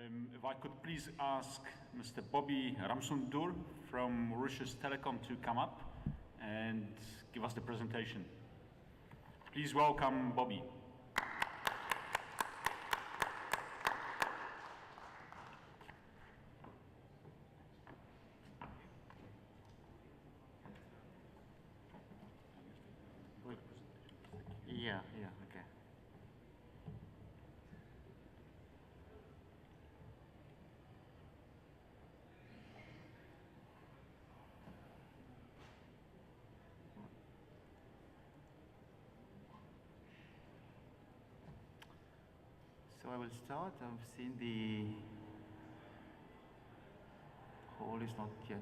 If I could please ask Mr. Bobby Ramsoondur from Mauritius Telecom to come up and give us the presentation. Please welcome Bobby. Yeah, okay. So I will start. I've seen the hall is not yet,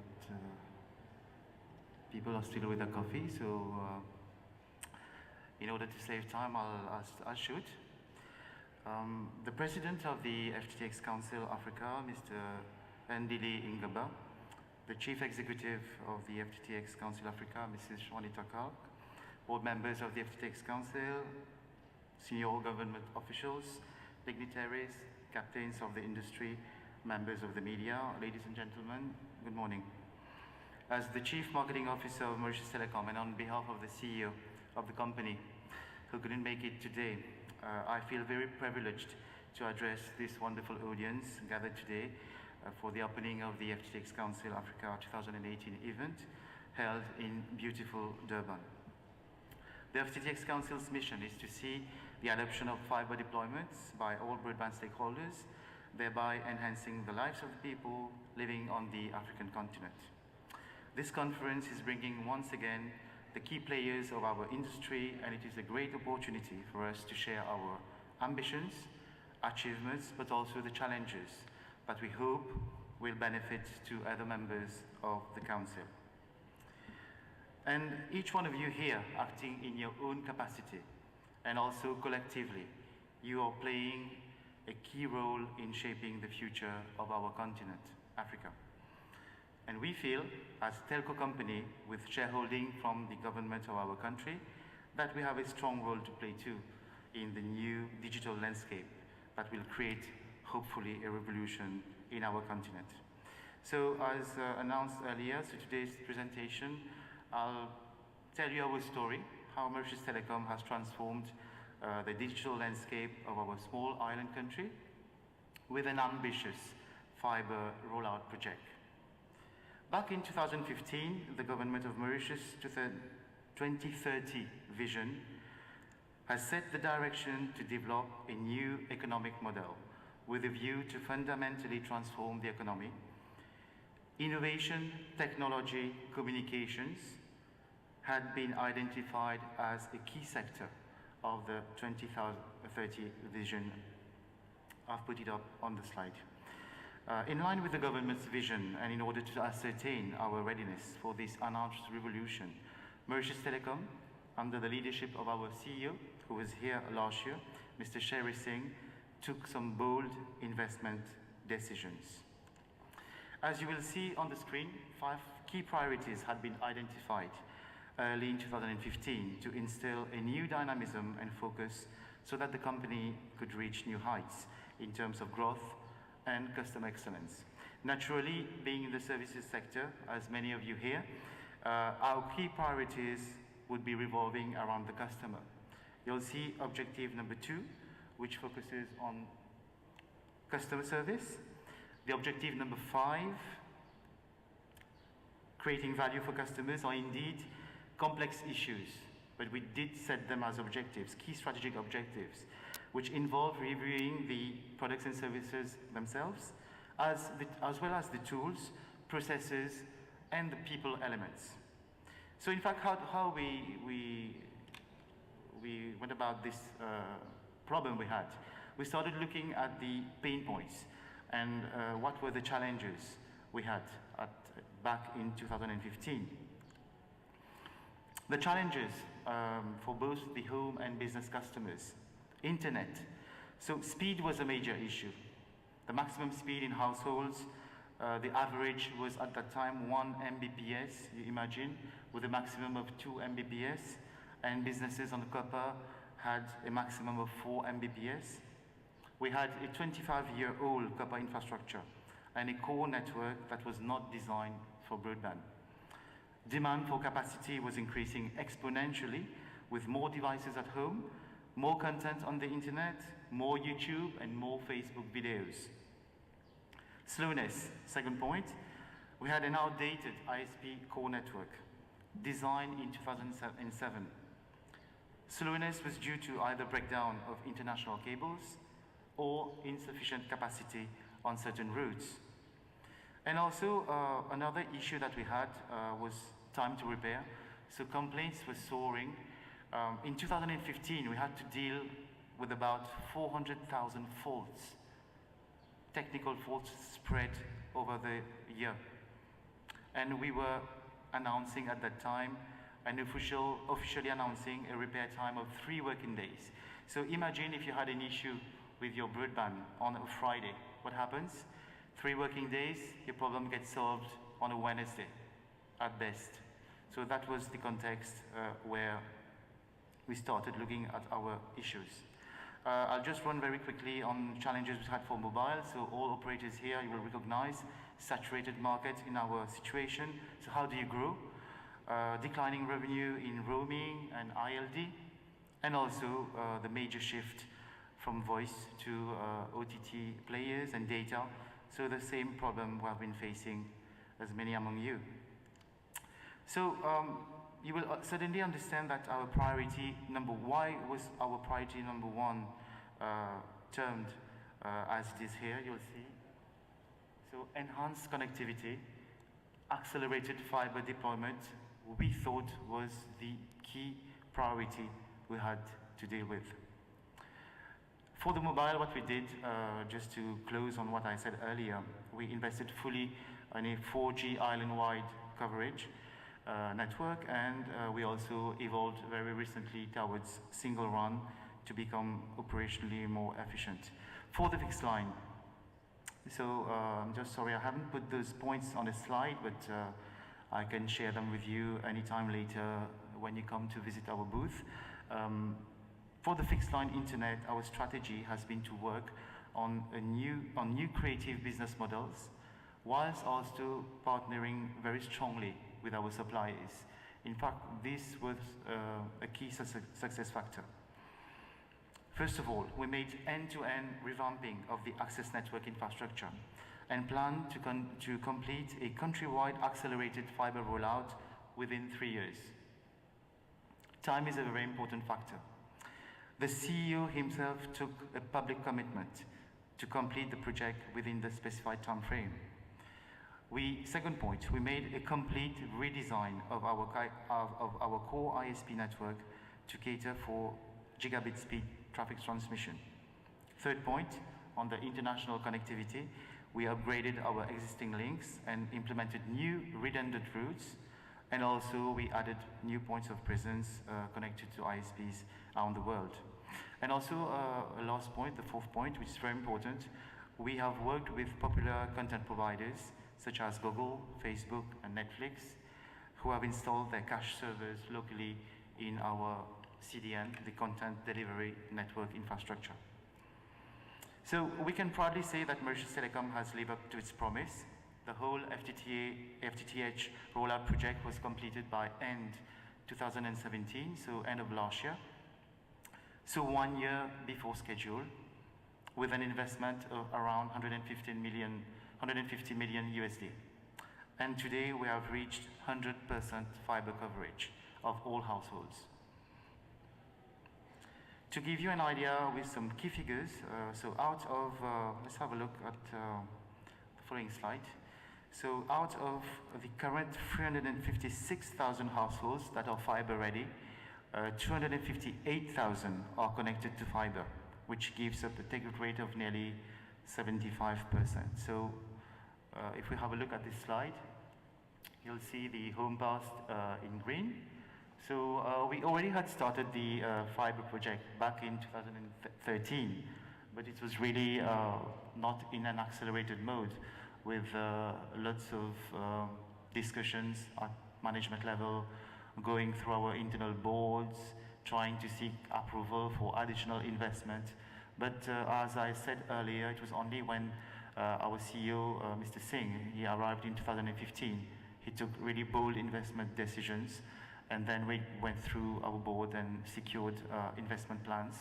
people are still with their coffee, so in order to save time, I'll shoot. The president of the FTTX Council Africa, Mr. Ndili Ingaba, the chief executive of the FTTX Council Africa, Mrs. Juanita Kalk, board members of the FTTX Council, senior government officials, dignitaries, captains of the industry, members of the media, ladies and gentlemen, good morning. As the Chief Marketing Officer of Mauritius Telecom and on behalf of the CEO of the company who couldn't make it today, I feel very privileged to address this wonderful audience gathered today for the opening of the FTTX Council Africa 2018 event held in beautiful Durban. The FTTX Council's mission is to see the adoption of fiber deployments by all broadband stakeholders, thereby enhancing the lives of the people living on the African continent. This conference is bringing once again the key players of our industry, and it is a great opportunity for us to share our ambitions, achievements, but also the challenges that we hope will benefit to other members of the Council. And each one of you here, acting in your own capacity and also collectively, you are playing a key role in shaping the future of our continent, Africa. And we feel, as a telco company with shareholding from the government of our country, that we have a strong role to play too in the new digital landscape that will create, hopefully, a revolution in our continent. So as announced earlier, so today's presentation, I'll tell you our story, how Mauritius Telecom has transformed the digital landscape of our small island country with an ambitious fiber rollout project. Back in 2015, the government of Mauritius' 2030 vision has set the direction to develop a new economic model with a view to fundamentally transform the economy. Innovation, technology, communications had been identified as a key sector of the 2030 vision. I've put it up on the slide. In line with the government's vision and in order to ascertain our readiness for this announced revolution, Mauritius Telecom, under the leadership of our CEO, who was here last year, Mr. Sherry Singh, took some bold investment decisions. As you will see on the screen, 5 key priorities had been identified early in 2015 to instill a new dynamism and focus so that the company could reach new heights in terms of growth and customer excellence. Naturally, being in the services sector, as many of you here, our key priorities would be revolving around the customer. You'll see objective number 2, which focuses on customer service. The objective number 5, creating value for customers, are indeed complex issues, but we did set them as objectives, key strategic objectives, which involve reviewing the products and services themselves, as well as the tools, processes, and the people elements. So in fact, how we went about this problem we had. We started looking at the pain points and what were the challenges we had back in 2015. The challenges for both the home and business customers. Internet. So speed was a major issue. The maximum speed in households, the average was at that time 1 Mbps, you imagine, with a maximum of 2 Mbps, and businesses on the copper had a maximum of 4 Mbps. We had a 25-year-old copper infrastructure and a core network that was not designed for broadband. Demand for capacity was increasing exponentially with more devices at home, more content on the internet, more YouTube, and more Facebook videos. Slowness, second point, we had an outdated ISP core network designed in 2007. Slowness was due to either breakdown of international cables or insufficient capacity on certain routes. And also another issue that we had was time to repair. So complaints were soaring. In 2015, we had to deal with about 400,000 faults, technical faults spread over the year. And we were announcing at that time, officially announcing a repair time of 3 working days. So imagine if you had an issue with your broadband on a Friday. What happens? 3 working days, your problem gets solved on a Wednesday, at best. So that was the context where we started looking at our issues. I'll just run very quickly on challenges we had for mobile. So all operators here, you will recognize saturated market in our situation. So how do you grow? Declining revenue in roaming and ILD, and also the major shift from voice to OTT players and data. So the same problem we have been facing as many among you. So you will suddenly understand that our priority why was our priority number 1 termed as it is here, you'll see. So enhanced connectivity, accelerated fiber deployment, we thought was the key priority we had to deal with. For the mobile, what we did, just to close on what I said earlier, we invested fully in a 4G island-wide coverage network, and we also evolved very recently towards single run to become operationally more efficient. For the fixed line, so I'm just sorry I haven't put those points on a slide, but I can share them with you anytime later when you come to visit our booth. For the fixed line internet, our strategy has been to work on new creative business models, whilst also partnering very strongly with our suppliers. In fact, this was a key success factor. First of all, we made end-to-end revamping of the access network infrastructure and plan to complete a countrywide accelerated fiber rollout within 3 years. Time is a very important factor. The CEO himself took a public commitment to complete the project within the specified time frame. Second point, we made a complete redesign of our core ISP network to cater for gigabit speed traffic transmission. Third point, on the international connectivity, we upgraded our existing links and implemented new redundant routes, and also we added new points of presence connected to ISPs around the world. And also a last point, the fourth point, which is very important, we have worked with popular content providers such as Google, Facebook, and Netflix, who have installed their cache servers locally in our CDN, the Content Delivery Network infrastructure. So we can proudly say that Mauritius Telecom has lived up to its promise. The whole FTTH rollout project was completed by end 2017, so end of last year. So 1 year before schedule, with an investment of around 150 million USD. And today we have reached 100% fiber coverage of all households. To give you an idea with some key figures, so out of, let's have a look at the following slide. So out of the current 356,000 households that are fiber ready, 258,000 are connected to fiber, which gives up a take-up rate of nearly 75%. So if we have a look at this slide, you'll see the home passed in green. So we already had started the fiber project back in 2013, but it was really not in an accelerated mode, with lots of discussions at management level, going through our internal boards, trying to seek approval for additional investment. But as I said earlier, it was only when our CEO, Mr. Singh, he arrived in 2015. He took really bold investment decisions, and then we went through our board and secured investment plans,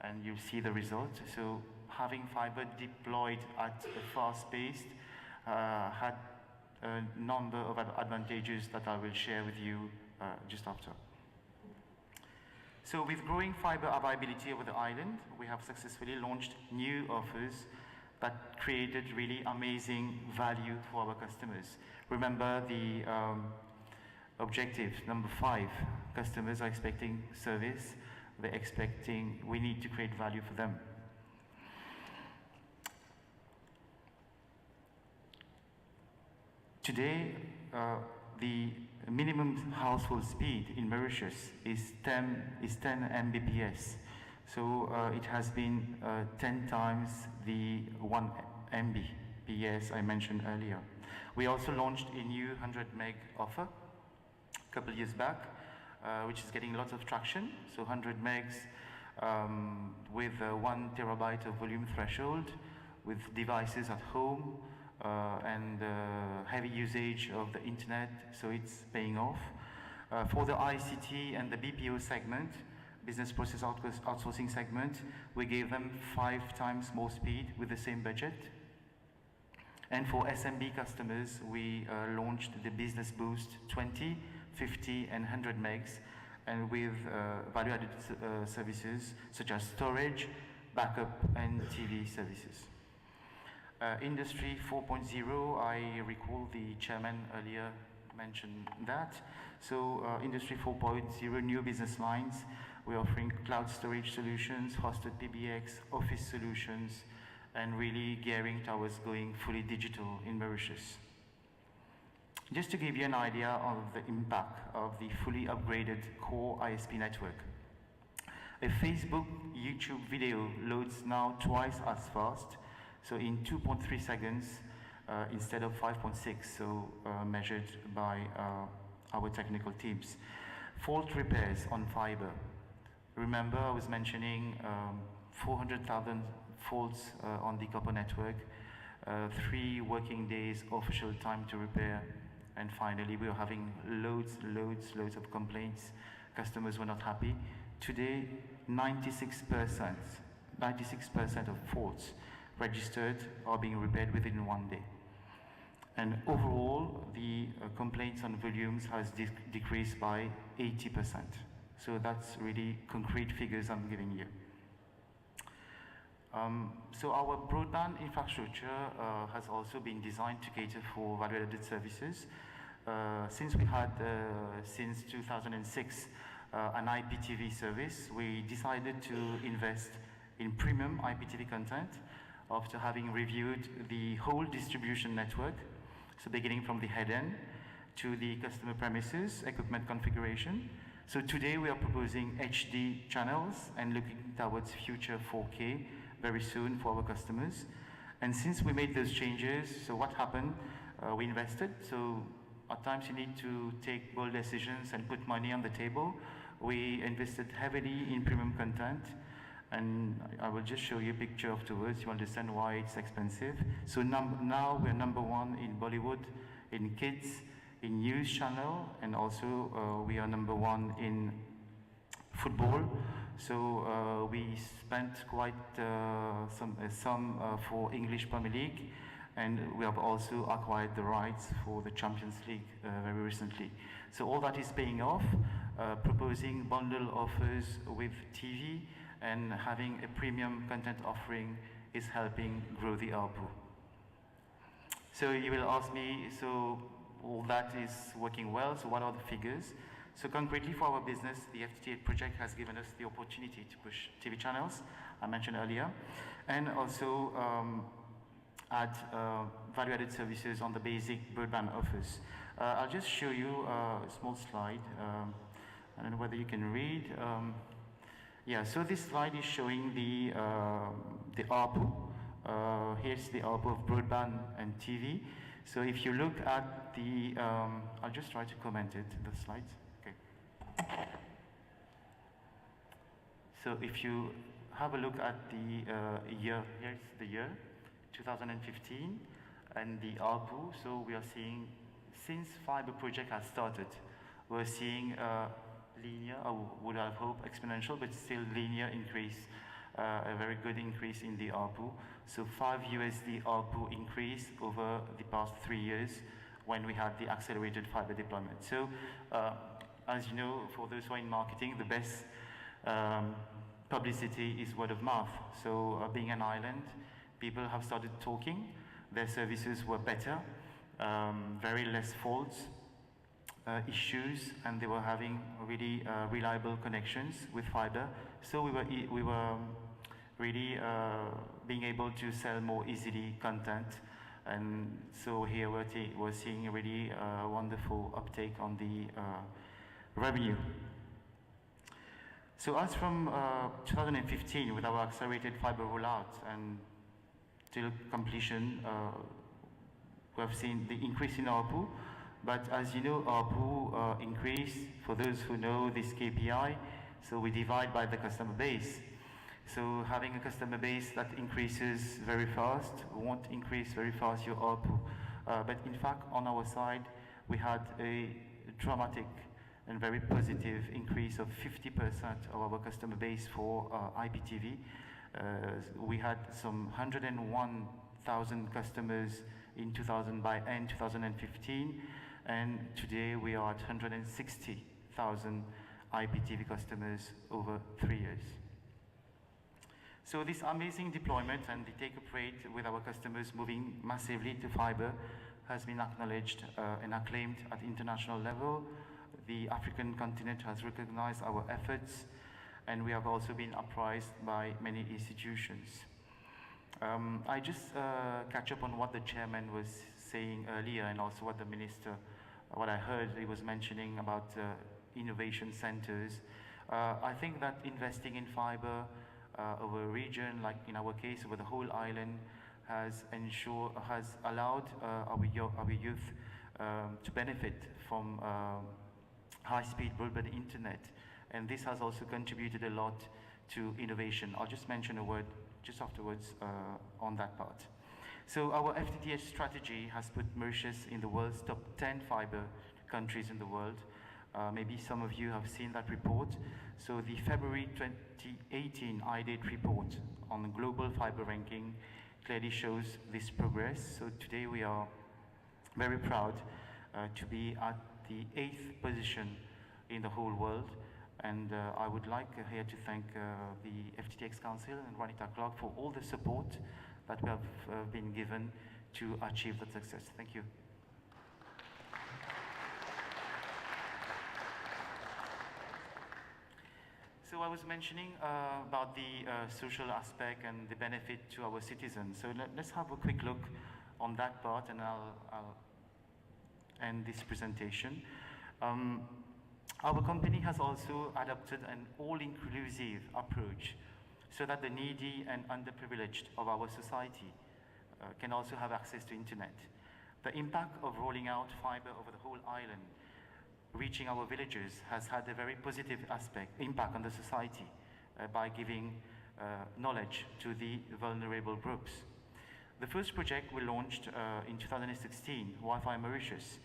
and you'll see the result. So having fiber deployed at a fast pace had a number of advantages that I will share with you just after. So with growing fiber availability over the island, we have successfully launched new offers that created really amazing value for our customers. Remember the objective, number 5, customers are expecting service, we need to create value for them. Today, the minimum household speed in Mauritius is 10 Mbps. So it has been 10 times the 1 Mbps I mentioned earlier. We also launched a new 100 meg offer a couple of years back, which is getting lots of traction. So 100 megs with 1 terabyte of volume threshold, with devices at home, and heavy usage of the internet, so it's paying off. For the ICT and the BPO segment, business process outsourcing segment, we gave them 5 times more speed with the same budget. And for SMB customers, we launched the Business Boost 20, 50 and 100 megs, and with value-added services such as storage, backup and TV services. Industry 4.0, I recall the chairman earlier mentioned that. So Industry 4.0, new business lines. We're offering cloud storage solutions, hosted PBX, office solutions, and really gearing towards going fully digital in Mauritius. Just to give you an idea of the impact of the fully upgraded core ISP network. A Facebook, YouTube video loads now twice as fast, so in 2.3 seconds instead of 5.6, so measured by our technical teams. Fault repairs on fiber. Remember I was mentioning 400,000 faults on the copper network, 3 working days official time to repair, and finally we are having loads of complaints. Customers were not happy. Today, 96% of faults registered are being repaired within 1 day. And overall, the complaints on volumes has decreased by 80%. So that's really concrete figures I'm giving you. So our broadband infrastructure has also been designed to cater for value-added services. Since we had, since 2006, an IPTV service, we decided to invest in premium IPTV content after having reviewed the whole distribution network, so beginning from the head end to the customer premises, equipment configuration. So today we are proposing HD channels and looking towards future 4K very soon for our customers. And since we made those changes, so what happened? We invested, so at times you need to take bold decisions and put money on the table. We invested heavily in premium content, and I will just show you a picture afterwards. You understand why it's expensive. So now we're number 1 in Bollywood, in kids, in news channel, and also we are number 1 in football. So we spent quite some for English Premier League, and we have also acquired the rights for the Champions League very recently. So all that is paying off, proposing bundle offers with TV and having a premium content offering is helping grow the ARPU. So you will ask me, so all that is working well, so what are the figures? So concretely for our business, the FTTH project has given us the opportunity to push TV channels, I mentioned earlier, and also add value-added services on the basic broadband offers. I'll just show you a small slide. I don't know whether you can read. Yeah, so this slide is showing the ARPU. Here's the ARPU of broadband and TV. So if you look at the, I'll just try to comment it, the slides. Okay. So if you have a look at the year, here's the year, 2015, and the ARPU. So we are seeing, since fiber project has started, we're seeing linear, I would have hoped exponential, but still linear increase, a very good increase in the ARPU. So $5 ARPU increase over the past 3 years when we had the accelerated fiber deployment. So as you know, for those who are in marketing, the best publicity is word of mouth. So being an island, people have started talking, their services were better, very less faults, issues, and they were having really reliable connections with fiber. So we were really being able to sell more easily content, and so here we're seeing a really wonderful uptake on the revenue. So as from 2015, with our accelerated fiber rollout and till completion, we have seen the increase in ARPU. But as you know, ARPU increase, for those who know this KPI, so we divide by the customer base. So having a customer base that increases very fast won't increase very fast your ARPU. But in fact, on our side, we had a dramatic and very positive increase of 50% of our customer base for IPTV. We had some 101,000 customers in by end 2015, and today we are at 160,000 IPTV customers over 3 years. So this amazing deployment and the take-up rate with our customers moving massively to fiber has been acknowledged and acclaimed at international level. The African continent has recognized our efforts, and we have also been apprised by many institutions. I just catch up on what the chairman was saying earlier, and also what the minister, what I heard he was mentioning about innovation centers. I think that investing in fiber over a region, like in our case, over the whole island, has allowed our youth to benefit from high-speed broadband internet, and this has also contributed a lot to innovation. I'll just mention a word just afterwards on that part. So our FTTH strategy has put Mauritius in the world's top 10 fiber countries in the world. Maybe some of you have seen that report. So the February 2018 IDATE report on the global fiber ranking clearly shows this progress. So today we are very proud to be at the 8th position in the whole world. And I would like here to thank the FTTX Council and Juanita Clark for all the support that we have been given to achieve that success. Thank you. So I was mentioning about the social aspect and the benefit to our citizens. So let's have a quick look on that part, and I'll end this presentation. Our company has also adopted an all-inclusive approach so that the needy and underprivileged of our society can also have access to internet. The impact of rolling out fiber over the whole island, reaching our villages, has had a very positive impact on the society by giving knowledge to the vulnerable groups. The first project we launched in 2016, Wi-Fi Mauritius.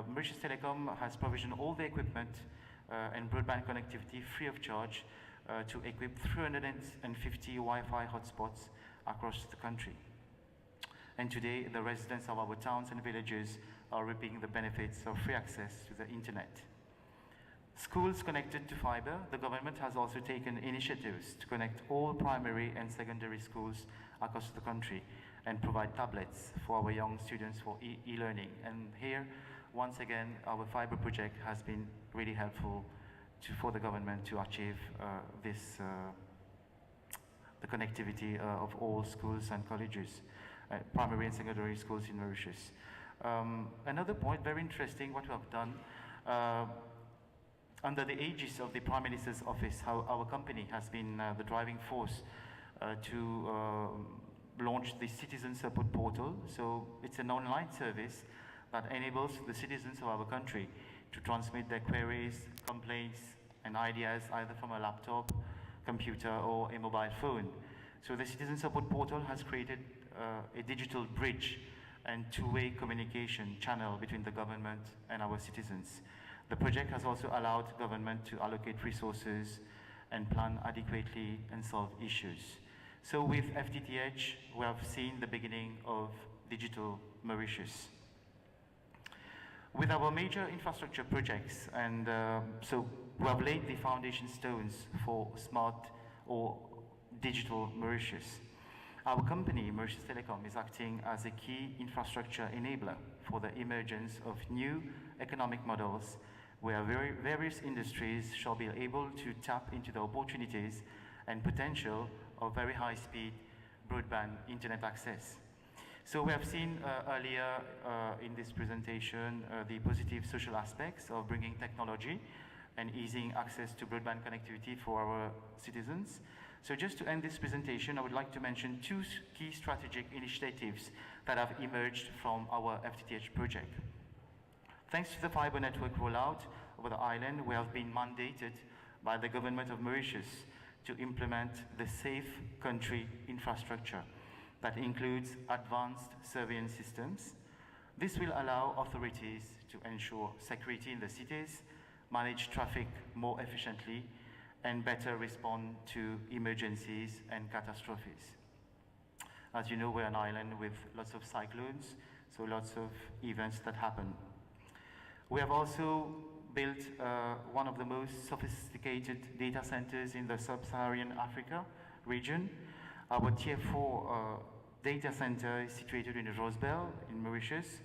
Mauritius Telecom has provisioned all the equipment and broadband connectivity free of charge to equip 350 Wi-Fi hotspots across the country. And today, the residents of our towns and villages are reaping the benefits of free access to the internet. Schools connected to fiber, the government has also taken initiatives to connect all primary and secondary schools across the country and provide tablets for our young students for e-learning. And here, once again, our fiber project has been really helpful for the government to achieve the connectivity of all schools and colleges, primary and secondary schools in Mauritius. Another point, very interesting, what we have done, under the aegis of the Prime Minister's office, how our company has been the driving force to launch the Citizen Support Portal. So it's an online service that enables the citizens of our country to transmit their queries, complaints, and ideas either from a laptop computer or a mobile phone. So the Citizen Support Portal has created a digital bridge and two-way communication channel between the government and our citizens. The project has also allowed government to allocate resources and plan adequately and solve issues. So with FTTH, we have seen the beginning of digital Mauritius. With our major infrastructure projects, and so we have laid the foundation stones for smart or digital Mauritius. Our company, Mauritius Telecom, is acting as a key infrastructure enabler for the emergence of new economic models where various industries shall be able to tap into the opportunities and potential of very high-speed broadband internet access. So we have seen earlier in this presentation the positive social aspects of bringing technology and easing access to broadband connectivity for our citizens. So just to end this presentation, I would like to mention two key strategic initiatives that have emerged from our FTTH project. Thanks to the fiber network rollout over the island, we have been mandated by the government of Mauritius to implement the Safe Country infrastructure that includes advanced surveillance systems. This will allow authorities to ensure security in the cities, manage traffic more efficiently, and better respond to emergencies and catastrophes. As you know, we're an island with lots of cyclones, so lots of events that happen. We have also built one of the most sophisticated data centers in the sub-Saharan Africa region. Our Tier 4 data center is situated in Rosebel in Mauritius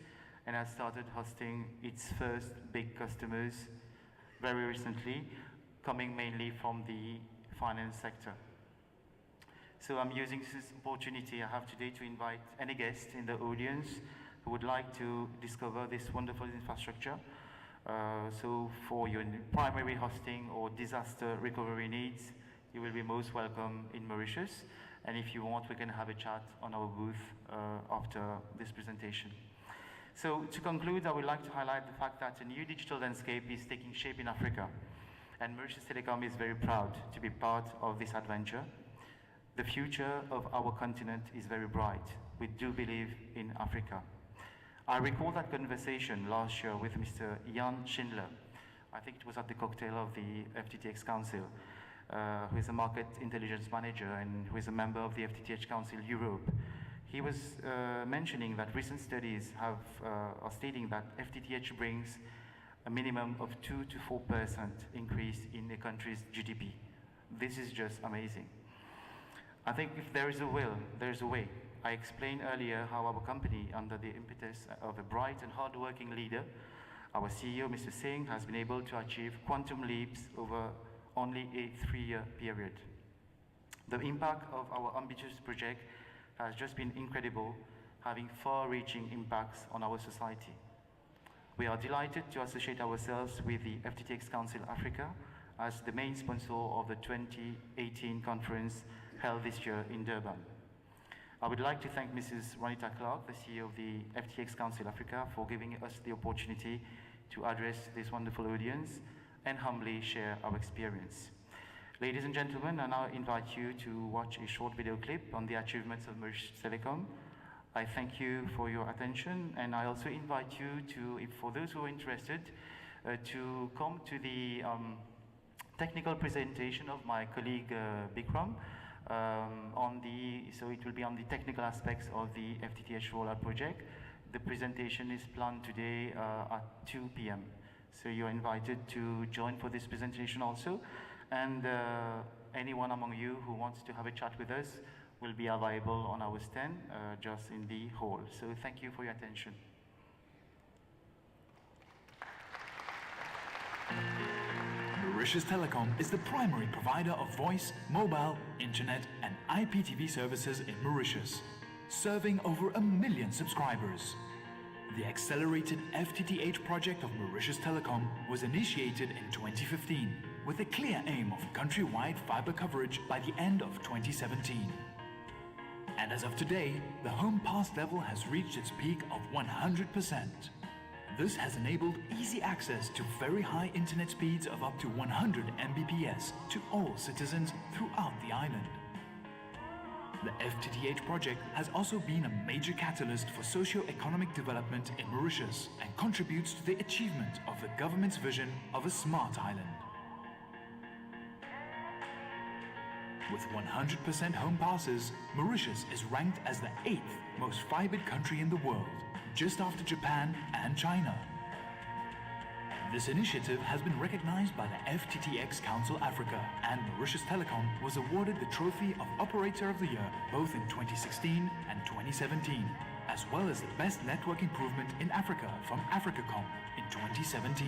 and has started hosting its first big customers very recently, coming mainly from the finance sector. So I'm using this opportunity I have today to invite any guest in the audience who would like to discover this wonderful infrastructure. So for your primary hosting or disaster recovery needs, you will be most welcome in Mauritius. And if you want, we can have a chat on our booth after this presentation. So to conclude, I would like to highlight the fact that a new digital landscape is taking shape in Africa. And Mauritius Telecom is very proud to be part of this adventure. The future of our continent is very bright. We do believe in Africa. I recall that conversation last year with Mr. Jan Schindler. I think it was at the cocktail of the FTTX Council, who is a market intelligence manager and who is a member of the FTTH Council Europe. He was mentioning that recent studies are stating that FTTH brings a minimum of 2 to 4% increase in a country's GDP. This is just amazing. I think if there is a will, there is a way. I explained earlier how our company, under the impetus of a bright and hard-working leader, our CEO, Mr. Singh, has been able to achieve quantum leaps over only a 3-year period. The impact of our ambitious project has just been incredible, having far-reaching impacts on our society. We are delighted to associate ourselves with the FTTX Council Africa as the main sponsor of the 2018 conference held this year in Durban. I would like to thank Mrs. Ronita Clark, the CEO of the FTTX Council Africa, for giving us the opportunity to address this wonderful audience and humbly share our experience. Ladies and gentlemen, I now invite you to watch a short video clip on the achievements of Mauritius Telecom. I thank you for your attention, and I also invite you to, for those who are interested, to come to the technical presentation of my colleague Bikram so it will be on the technical aspects of the FTTH rollout project. The presentation is planned today at 2 p.m. So you're invited to join for this presentation also, and anyone among you who wants to have a chat with us will be available on our stand just in the hall. So thank you for your attention. Mauritius Telecom is the primary provider of voice, mobile, internet and IPTV services in Mauritius, serving over 1 million subscribers. The accelerated FTTH project of Mauritius Telecom was initiated in 2015 with a clear aim of countrywide fiber coverage by the end of 2017. And as of today, the home pass level has reached its peak of 100%. This has enabled easy access to very high internet speeds of up to 100 Mbps to all citizens throughout the island. The FTTH project has also been a major catalyst for socio-economic development in Mauritius and contributes to the achievement of the government's vision of a smart island. With 100% home passes, Mauritius is ranked as the 8th most fibered country in the world, just after Japan and China. This initiative has been recognized by the FTTX Council Africa, and Mauritius Telecom was awarded the trophy of Operator of the Year both in 2016 and 2017, as well as the Best Network Improvement in Africa from Africacom in 2017.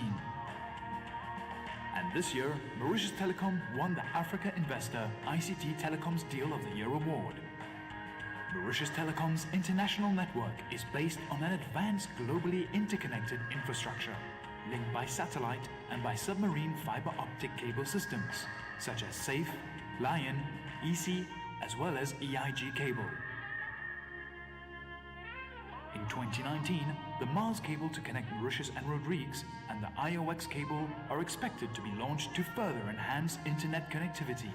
And this year, Mauritius Telecom won the Africa Investor ICT Telecoms Deal of the Year award. Mauritius Telecom's international network is based on an advanced globally interconnected infrastructure, linked by satellite and by submarine fiber optic cable systems, such as SAFE, Lion, EC, as well as EIG cable. In 2019, the Mars cable to connect Mauritius and Rodrigues and the IOX cable are expected to be launched to further enhance internet connectivity.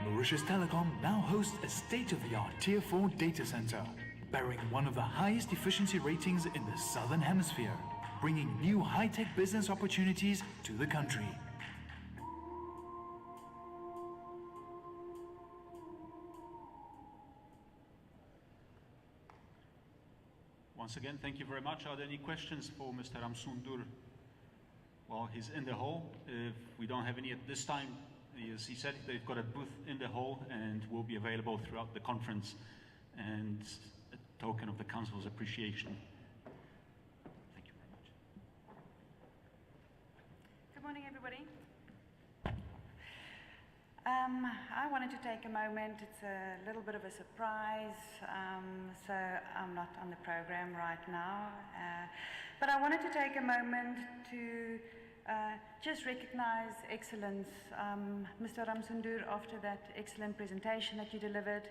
Mauritius Telecom now hosts a state-of-the-art Tier 4 data center, bearing one of the highest efficiency ratings in the Southern Hemisphere, bringing new high-tech business opportunities to the country. Once again, thank you very much. Are there any questions for Mr. Ramsoondur? Well, he's in the hall. If we don't have any at this time, as he said, they've got a booth in the hall and will be available throughout the conference, and a token of the Council's appreciation. Thank you very much. Good morning, everybody. I wanted to take a moment. It's a little bit of a surprise, so I'm not on the program right now. But I wanted to take a moment to just recognize excellence. Mr. Ramsoondur, after that excellent presentation that you delivered,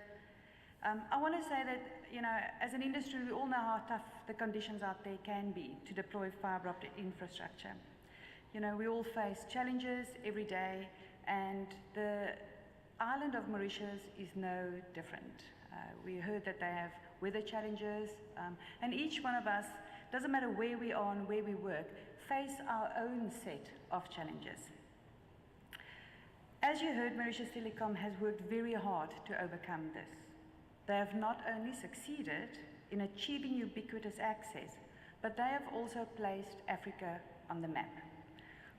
I want to say that, you know, as an industry, we all know how tough the conditions out there can be to deploy fiber optic infrastructure. You know, we all face challenges every day, and the island of Mauritius is no different. We heard that they have weather challenges, and each one of us, doesn't matter where we are and where we work, face our own set of challenges. As you heard, Mauritius Telecom has worked very hard to overcome this. They have not only succeeded in achieving ubiquitous access, but they have also placed Africa on the map.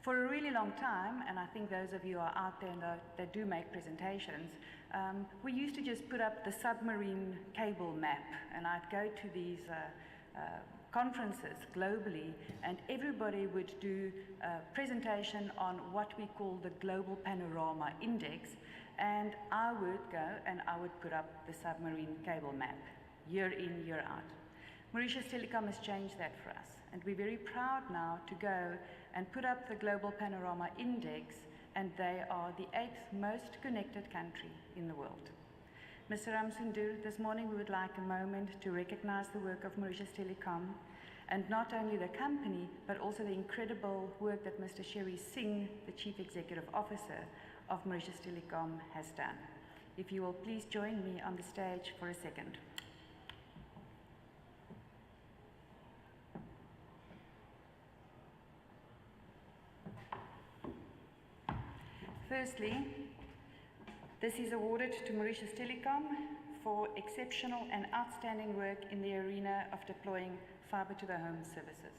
For a really long time, and I think those of you who are out there that do make presentations, we used to just put up the submarine cable map, and I'd go to these conferences globally, and everybody would do a presentation on what we call the Global Panorama Index, and I would go and I would put up the submarine cable map, year in, year out. Mauritius Telecom has changed that for us, and we're very proud now to go and put up the Global Panorama Index, and they are the 8th most connected country in the world. Mr. Ramsoondur, this morning we would like a moment to recognize the work of Mauritius Telecom, and not only the company, but also the incredible work that Mr. Sherry Singh, the Chief Executive Officer of Mauritius Telecom, has done. If you will please join me on the stage for a second. Firstly, this is awarded to Mauritius Telecom for exceptional and outstanding work in the arena of deploying fiber to the home services.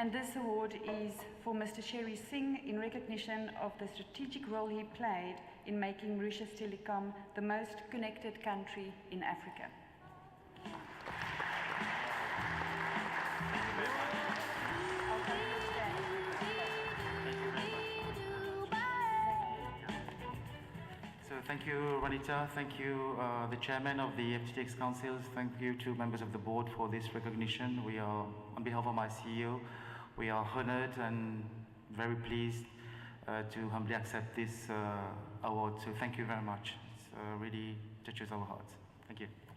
And this award is for Mr. Sherry Singh in recognition of the strategic role he played in making Mauritius Telecom the most connected country in Africa. So thank you, Ranita. Thank you, the chairman of the FTTX Council. Thank you to members of the board for this recognition. We are, on behalf of my CEO, we are honored and very pleased to humbly accept this award. So thank you very much. It really touches our hearts. Thank you.